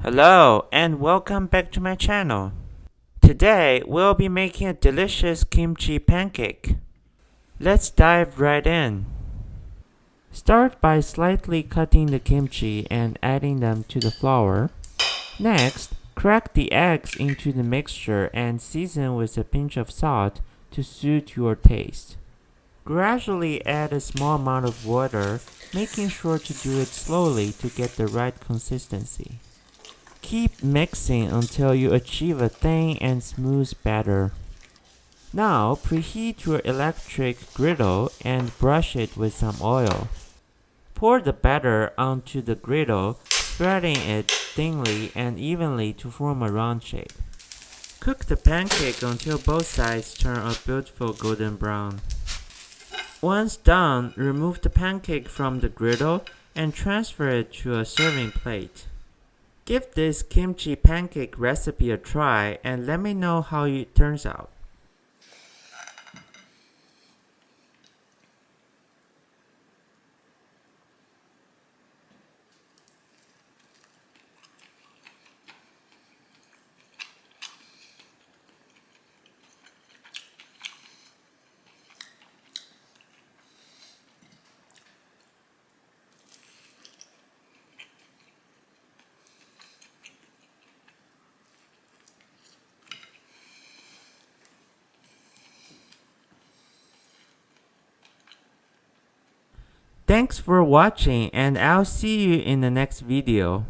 Hello and welcome back to my channel. Today we'll be making a delicious kimchi pancake. Let's dive right in. Start by slightly cutting the kimchi and adding them to the flour. Next, crack the eggs into the mixture and season with a pinch of salt to suit your taste. Gradually add a small amount of water, making sure to do it slowly to get the right consistency. Keep mixing until you achieve a thin and smooth batter. Now preheat your electric griddle and brush it with some oil. Pour the batter onto the griddle, spreading it thinly and evenly to form a round shape. Cook the pancake until both sides turn a beautiful golden brown. Once done, remove the pancake from the griddle and transfer it to a serving plate. Give this kimchi pancake recipe a try and let me know how it turns out. Thanks for watching and I'll see you in the next video.